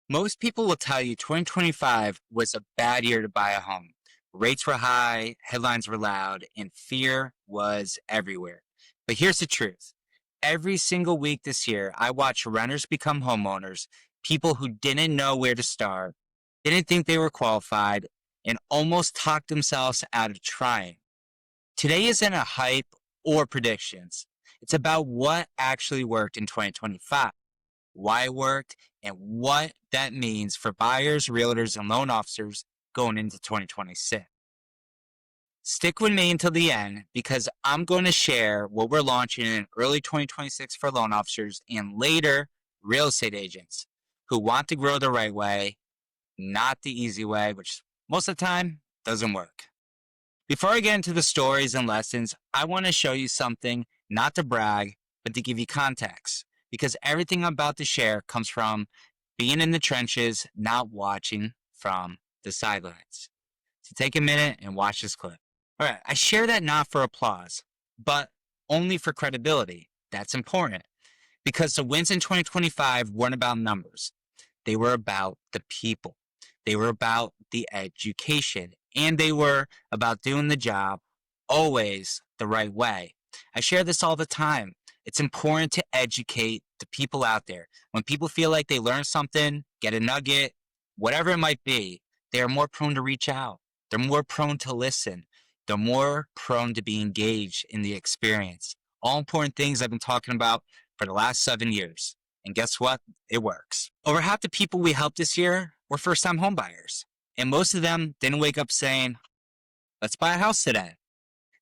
Most people will tell you 2025 was a bad year to buy a home. Rates were high, headlines were loud, and fear was everywhere. But here's the truth. Every single week this year, I watch renters become homeowners, people who didn't know where to start, didn't think they were qualified, and almost talked themselves out of trying. Today isn't a hype or predictions. It's about what actually worked in 2025, why it worked, and what that means for buyers, realtors, and loan officers going into 2026. Stick with me until the end because I'm going to share what we're launching in early 2026 for loan officers and later real estate agents who want to grow the right way, not the easy way, which most of the time doesn't work. Before I get into the stories and lessons, I want to show you something, not to brag, but to give you context, because everything I'm about to share comes from being in the trenches, not watching from the sidelines. So take a minute and watch this clip. All right, I share that not for applause, but only for credibility. That's important because the wins in 2025 weren't about numbers. They were about the people. They were about the education, and they were about doing the job always the right way. I share this all the time. It's important to educate the people out there. When people feel like they learn something, get a nugget, whatever it might be, they are more prone to reach out. They're more prone to listen. They're more prone to be engaged in the experience. All important things I've been talking about for the last 7 years. And guess what? It works. Over half the people we helped this year were first-time home buyers. And most of them didn't wake up saying, let's buy a house today.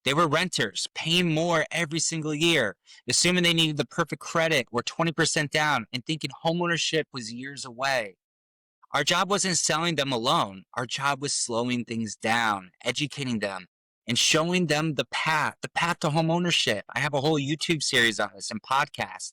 They were renters, paying more every single year, assuming they needed the perfect credit or 20% down and thinking homeownership was years away. Our job wasn't selling them alone. Our job was slowing things down, educating them, and showing them the path to homeownership. I have a whole YouTube series on this and podcast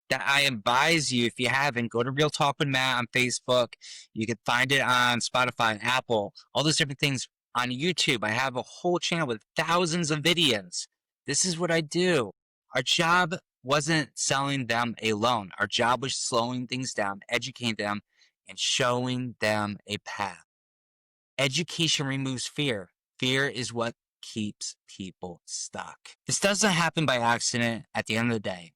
that I advise you, if you haven't, go to Real Talk with Matt on Facebook. You can find it on Spotify and Apple, all those different things. On YouTube, I have a whole channel with thousands of videos. This is what I do. Our job wasn't selling them a loan. Our job was slowing things down, educating them, and showing them a path. Education removes fear. Fear is what keeps people stuck. This doesn't happen by accident at the end of the day.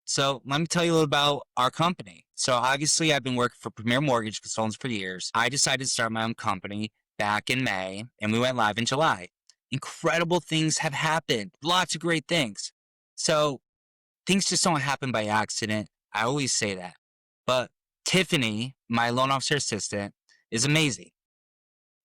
So let me tell you a little about our company. So obviously I've been working for Premier Mortgage Consultants for years. I decided to start my own company back in May and we went live in July. Incredible things have happened. Lots of great things. So things just don't happen by accident. I always say that. But Tiffany, my loan officer assistant, is amazing.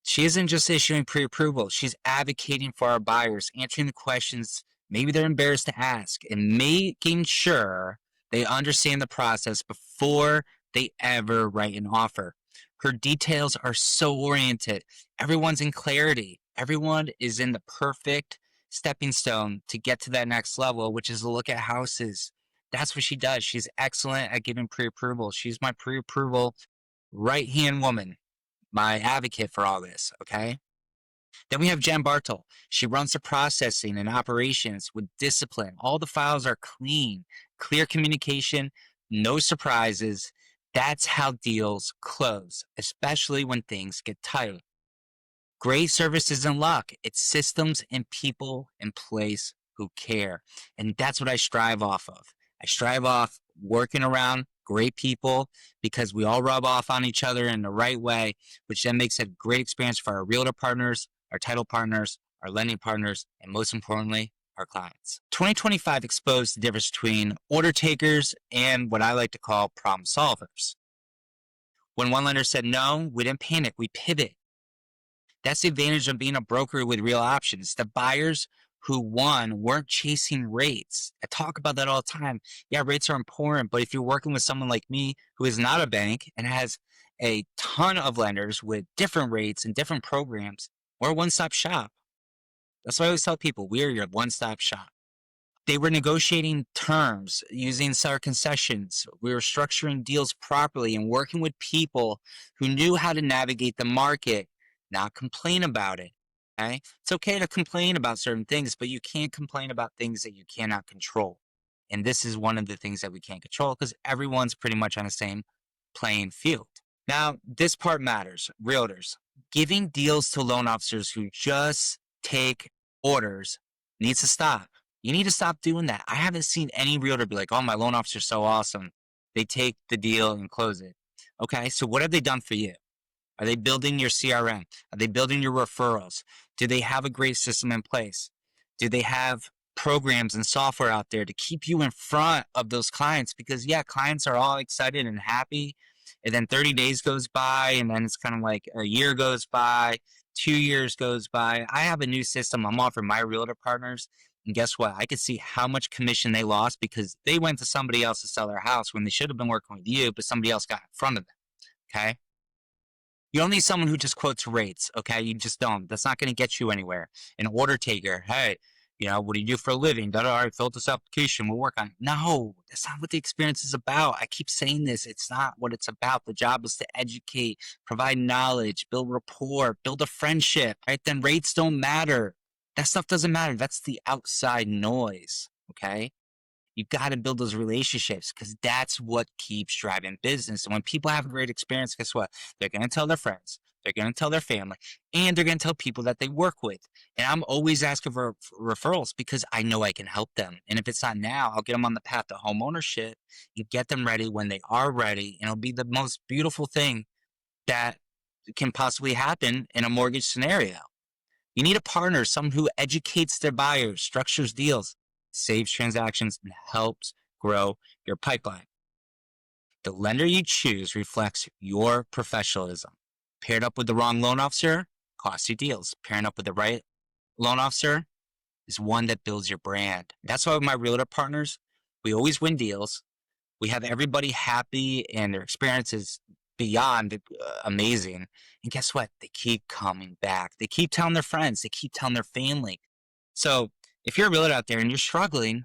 She isn't just issuing pre-approval. She's advocating for our buyers, answering the questions maybe they're embarrassed to ask, and making sure they understand the process before they ever write an offer. Her details are so oriented. Everyone's in clarity. Everyone is in the perfect stepping stone to get to that next level, which is to look at houses. That's what she does. She's excellent at giving pre-approval. She's my pre-approval right-hand woman, my advocate for all this, okay? Then we have Jen Bartle. She runs the processing and operations with discipline. All the files are clean, clear communication, no surprises. That's how deals close, especially when things get tight. Great service isn't luck. It's systems and people in place who care. And that's what I strive off of. I strive off working around great people because we all rub off on each other in the right way, which then makes it a great experience for our realtor partners, our title partners, our lending partners, and most importantly, our clients. 2025 exposed the difference between order takers and what I like to call problem solvers. When one lender said no, we didn't panic, we pivot. That's the advantage of being a broker with real options. The buyers who won weren't chasing rates. I talk about that all the time. Yeah, rates are important, but if you're working with someone like me who is not a bank and has a ton of lenders with different rates and different programs, we're a one-stop shop. That's why I always tell people, we are your one-stop shop. They were negotiating terms, using seller concessions. We were structuring deals properly and working with people who knew how to navigate the market, not complain about it. Okay? It's okay to complain about certain things, but you can't complain about things that you cannot control. And this is one of the things that we can't control because everyone's pretty much on the same playing field. Now, this part matters. Realtors, giving deals to loan officers who just take orders needs to stop. You need to stop doing that. I haven't seen any realtor be like, oh, my loan officer's so awesome. They take the deal and close it. Okay, so what have they done for you? Are they building your CRM? Are they building your referrals? Do they have a great system in place? Do they have programs and software out there to keep you in front of those clients? Because, yeah, clients are all excited and happy. And then 30 days goes by, and then it's kind of like a year goes by, 2 years goes by. I have a new system I'm offering my realtor partners. And guess what? I could see how much commission they lost because they went to somebody else to sell their house when they should have been working with you, but somebody else got in front of them. Okay. You don't need someone who just quotes rates, okay? You just don't. That's not going to get you anywhere. An order taker, hey, what do you do for a living? All right, fill this application. We'll work on it. No, that's not what the experience is about. I keep saying this. It's not what it's about. The job is to educate, provide knowledge, build rapport, build a friendship, right? Then rates don't matter. That stuff doesn't matter. That's the outside noise, okay? You got to build those relationships because that's what keeps driving business. And when people have a great experience, guess what? They're going to tell their friends, they're going to tell their family, and they're going to tell people that they work with. And I'm always asking for referrals because I know I can help them. And if it's not now, I'll get them on the path to homeownership and get them ready when they are ready. And it'll be the most beautiful thing that can possibly happen in a mortgage scenario. You need a partner, someone who educates their buyers, structures deals, saves transactions, and helps grow your pipeline. The lender you choose reflects your professionalism. Paired up with the wrong loan officer, costs you deals. Pairing up with the right loan officer is one that builds your brand. That's why with my realtor partners, we always win deals. We have everybody happy and their experience is beyond amazing. And guess what? They keep coming back. They keep telling their friends. They keep telling their family. So if you're a realtor out there and you're struggling,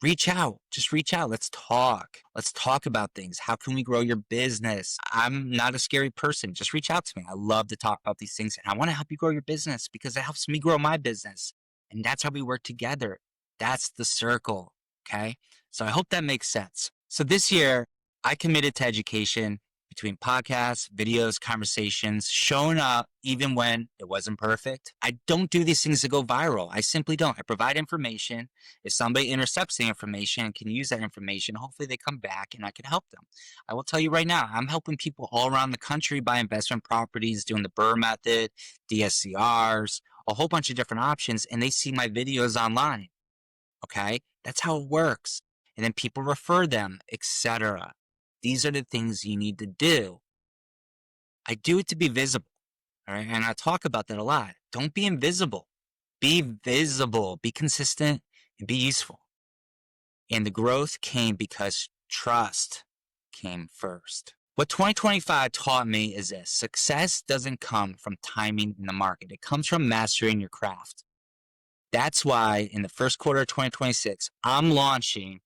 reach out. Just reach out. Let's talk. Let's talk about things. How can we grow your business? I'm not a scary person. Just reach out to me. I love to talk about these things. And I want to help you grow your business because it helps me grow my business. And that's how we work together. That's the circle. Okay. So I hope that makes sense. So this year, I committed to education between podcasts, videos, conversations, showing up even when it wasn't perfect. I don't do these things to go viral. I simply don't. I provide information. If somebody intercepts the information and can use that information, hopefully they come back and I can help them. I will tell you right now, I'm helping people all around the country buy investment properties, doing the Burr method, DSCRs, a whole bunch of different options, and they see my videos online. Okay? That's how it works. And then people refer them, etc. These are the things you need to do. I do it to be visible. All right. And I talk about that a lot. Don't be invisible. Be visible, be consistent, and be useful. And the growth came because trust came first. What 2025 taught me is this: success doesn't come from timing in the market. It comes from mastering your craft. That's why in the first quarter of 2026, I'm launching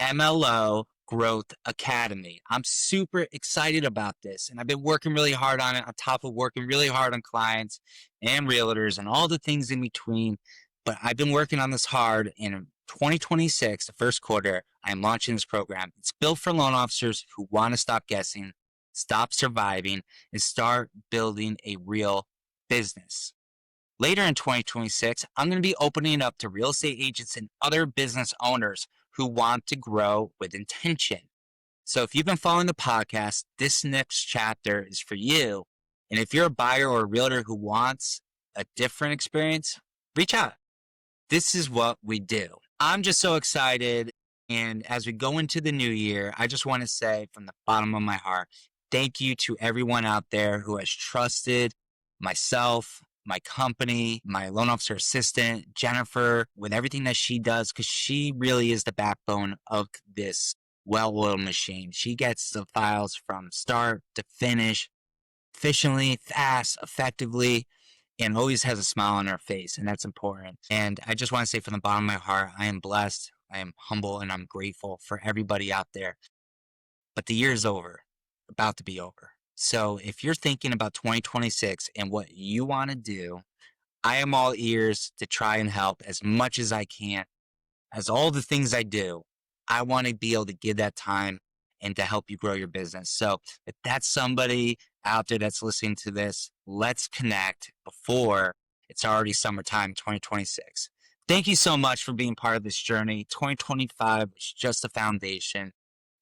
MLO Growth Academy. I'm super excited about this, and I've been working really hard on it, on top of working really hard on clients and realtors and all the things in between. But I've been working on this hard. In 2026, the first quarter, I'm launching this program. It's built for loan officers who want to stop guessing, stop surviving, and start building a real business. Later in 2026, I'm going to be opening it up to real estate agents and other business owners who want to grow with intention. So if you've been following the podcast, this next chapter is for you. And if you're a buyer or a realtor who wants a different experience, reach out. This is what we do. I'm just so excited. And as we go into the new year, I just want to say from the bottom of my heart, thank you to everyone out there who has trusted myself, my company, my loan officer assistant, Jennifer, with everything that she does, because she really is the backbone of this well-oiled machine. She gets the files from start to finish efficiently, fast, effectively, and always has a smile on her face, and that's important. And I just want to say from the bottom of my heart, I am blessed, I am humble, and I'm grateful for everybody out there. But the year is over, about to be over. So if you're thinking about 2026 and what you want to do, I am all ears to try and help as much as I can. As all the things I do, I want to be able to give that time and to help you grow your business. So if that's somebody out there that's listening to this, let's connect before it's already summertime 2026. Thank you so much for being part of this journey. 2025 is just the foundation,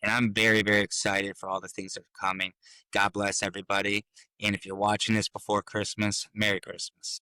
and I'm very, very excited for all the things that are coming. God bless everybody. And if you're watching this before Christmas, Merry Christmas.